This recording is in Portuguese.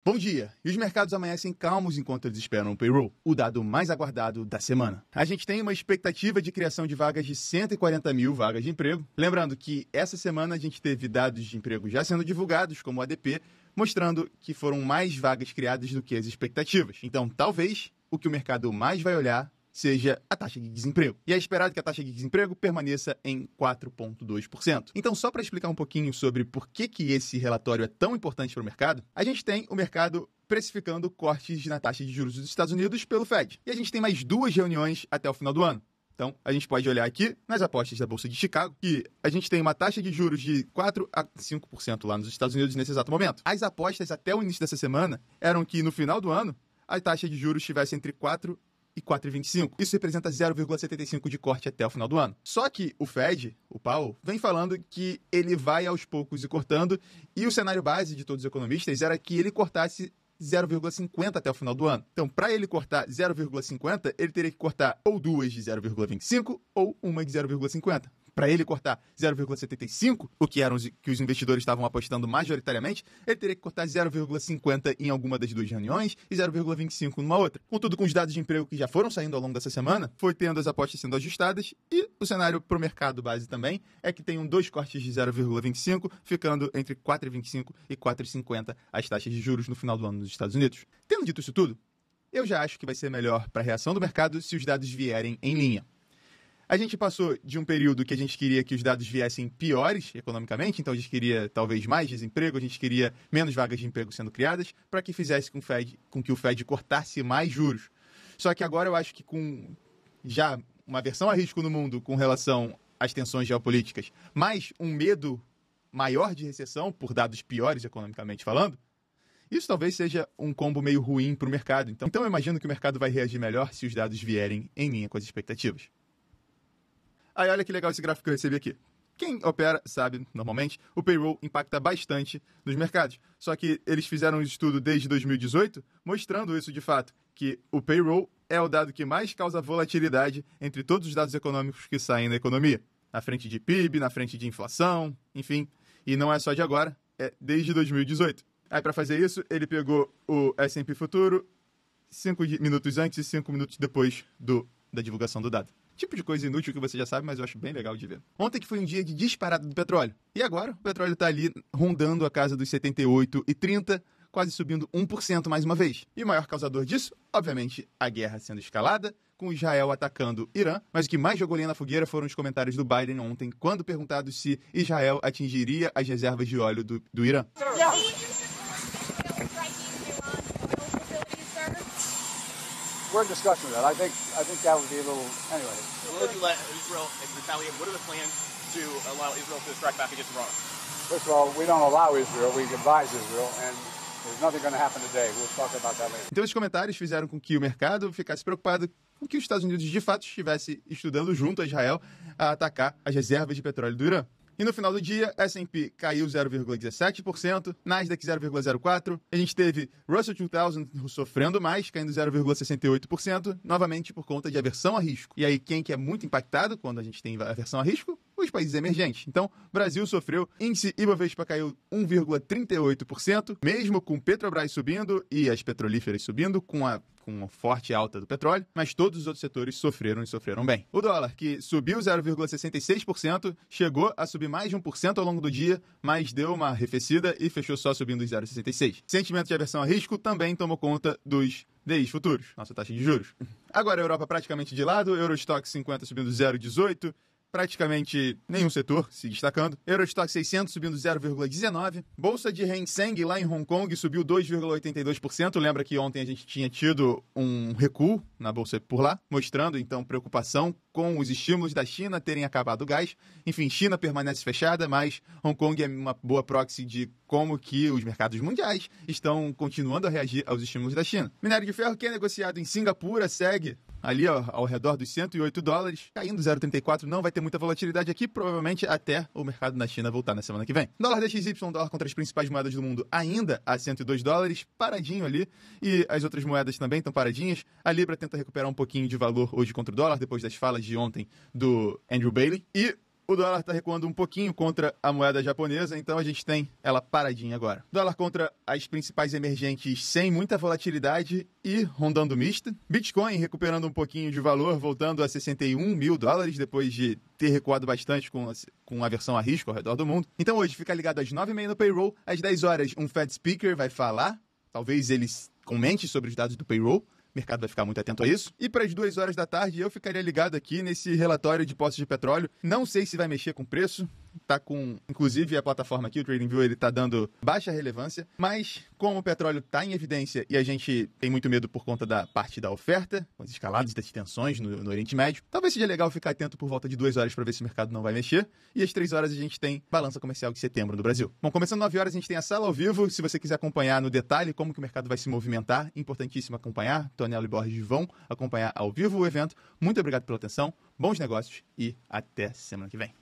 Bom dia! E os mercados amanhecem calmos enquanto eles esperam o payroll, o dado mais aguardado da semana. A gente tem uma expectativa de criação de vagas de 140 mil vagas de emprego. Lembrando que essa semana a gente teve dados de emprego já sendo divulgados, como o ADP, mostrando que foram mais vagas criadas do que as expectativas. Então, talvez, o que o mercado mais vai olhar seja a taxa de desemprego. E é esperado que a taxa de desemprego permaneça em 4,2%. Então, só para explicar um pouquinho sobre por que esse relatório é tão importante para o mercado, a gente tem o mercado precificando cortes na taxa de juros dos Estados Unidos pelo Fed. E a gente tem mais 2 reuniões até o final do ano. Então, a gente pode olhar aqui nas apostas da Bolsa de Chicago, que a gente tem uma taxa de juros de 4 a 5% lá nos Estados Unidos nesse exato momento. As apostas até o início dessa semana eram que no final do ano a taxa de juros estivesse entre 4 e 4,25. Isso representa 0,75 de corte até o final do ano. Só que o Fed, o Powell, vem falando que ele vai aos poucos ir cortando, e o cenário base de todos os economistas era que ele cortasse 0,50 até o final do ano. Então, para ele cortar 0,50, ele teria que cortar ou 2 de 0,25 ou uma de 0,50. Para ele cortar 0,75, o que eram que os investidores estavam apostando majoritariamente, ele teria que cortar 0,50 em alguma das 2 reuniões e 0,25 numa outra. Contudo, com os dados de emprego que já foram saindo ao longo dessa semana, foi tendo as apostas sendo ajustadas, e o cenário para o mercado base também é que tenham 2 cortes de 0,25, ficando entre 4,25 e 4,50 as taxas de juros no final do ano nos Estados Unidos. Tendo dito isso tudo, eu já acho que vai ser melhor para a reação do mercado se os dados vierem em linha. A gente passou de um período que a gente queria que os dados viessem piores economicamente, então a gente queria talvez mais desemprego, a gente queria menos vagas de emprego sendo criadas, para que fizesse com que o Fed cortasse mais juros. Só que agora eu acho que com já uma aversão a risco no mundo com relação às tensões geopolíticas, mais um medo maior de recessão por dados piores economicamente falando, isso talvez seja um combo meio ruim para o mercado. Então eu imagino que o mercado vai reagir melhor se os dados vierem em linha com as expectativas. Aí olha que legal esse gráfico que eu recebi aqui. Quem opera sabe, normalmente, o payroll impacta bastante nos mercados. Só que eles fizeram um estudo desde 2018 mostrando isso de fato, que o payroll é o dado que mais causa volatilidade entre todos os dados econômicos que saem da economia. Na frente de PIB, na frente de inflação, enfim. E não é só de agora, é desde 2018. Aí para fazer isso, ele pegou o S&P Futuro 5 minutos antes e 5 minutos depois da divulgação do dado. Tipo de coisa inútil que você já sabe, mas eu acho bem legal de ver. Ontem que foi um dia de disparada do petróleo. E agora o petróleo está ali rondando a casa dos 78,30, quase subindo 1% mais uma vez. E o maior causador disso, obviamente, a guerra sendo escalada, com Israel atacando Irã. Mas o que mais jogou lenha na fogueira foram os comentários do Biden ontem, quando perguntado se Israel atingiria as reservas de óleo do Irã. We're discussing that. I think that would be a little. Anyway. Will you let Israel retaliate? What are the plans to allow Israel to strike back against Iran? First of all, we don't allow Israel. We advise Israel, and there's nothing going to happen today. We'll talk about that later. Então, esses comentários fizeram com que o mercado ficasse preocupado com que os Estados Unidos de fato estivesse estudando junto a Israel a atacar as reservas de petróleo do Irã. E no final do dia, S&P caiu 0,17%, Nasdaq 0,04%, a gente teve Russell 2000 sofrendo mais, caindo 0,68%, novamente por conta de aversão a risco. E aí, quem que é muito impactado quando a gente tem aversão a risco? Os países emergentes. Então, o Brasil sofreu, índice Ibovespa caiu 1,38%, mesmo com Petrobras subindo e as petrolíferas subindo, com uma forte alta do petróleo, mas todos os outros setores sofreram e sofreram bem. O dólar, que subiu 0,66%, chegou a subir mais de 1% ao longo do dia, mas deu uma arrefecida e fechou só subindo 0,66%. Sentimento de aversão a risco também tomou conta dos DIs futuros, nossa taxa de juros. Agora a Europa praticamente de lado, Eurostoxx 50 subindo 0,18%, praticamente nenhum setor se destacando. Eurostoxx 600 subindo 0,19%. Bolsa de Hang Seng lá em Hong Kong subiu 2,82%. Lembra que ontem a gente tinha tido um recuo na bolsa por lá, mostrando então preocupação com os estímulos da China terem acabado o gás. Enfim, China permanece fechada, mas Hong Kong é uma boa proxy de como que os mercados mundiais estão continuando a reagir aos estímulos da China. Minério de ferro, que é negociado em Singapura, segue ali ao redor dos $108, caindo 0,34, não vai ter muita volatilidade aqui, provavelmente até o mercado na China voltar na semana que vem. Dólar DXY, dólar contra as principais moedas do mundo, ainda a $102, paradinho ali, e as outras moedas também estão paradinhas. A Libra tenta recuperar um pouquinho de valor hoje contra o dólar, depois das falas de ontem do Andrew Bailey, e O dólar está recuando um pouquinho contra a moeda japonesa, então a gente tem ela paradinha agora. Dólar contra as principais emergentes sem muita volatilidade e rondando mista. Bitcoin recuperando um pouquinho de valor, voltando a 61 mil dólares depois de ter recuado bastante com a versão a risco ao redor do mundo. Então hoje fica ligado às 9h30 no Payroll. Às 10 horas um Fed Speaker vai falar. Talvez eles comente sobre os dados do Payroll. O mercado vai ficar muito atento a isso. E para as 2 horas da tarde eu ficaria ligado aqui nesse relatório de poços de petróleo. Não sei se vai mexer com preço. Tá com, inclusive a plataforma aqui, o TradingView, ele tá dando baixa relevância, mas como o petróleo tá em evidência e a gente tem muito medo por conta da parte da oferta, com as escaladas das tensões no Oriente Médio, talvez seja legal ficar atento por volta de 2 horas para ver se o mercado não vai mexer, e às 3 horas a gente tem balança comercial de setembro no Brasil. Bom, começando 9 horas a gente tem a sala ao vivo, se você quiser acompanhar no detalhe como que o mercado vai se movimentar, importantíssimo acompanhar, Tonelo e Borges vão acompanhar ao vivo o evento. Muito obrigado pela atenção, bons negócios e até semana que vem.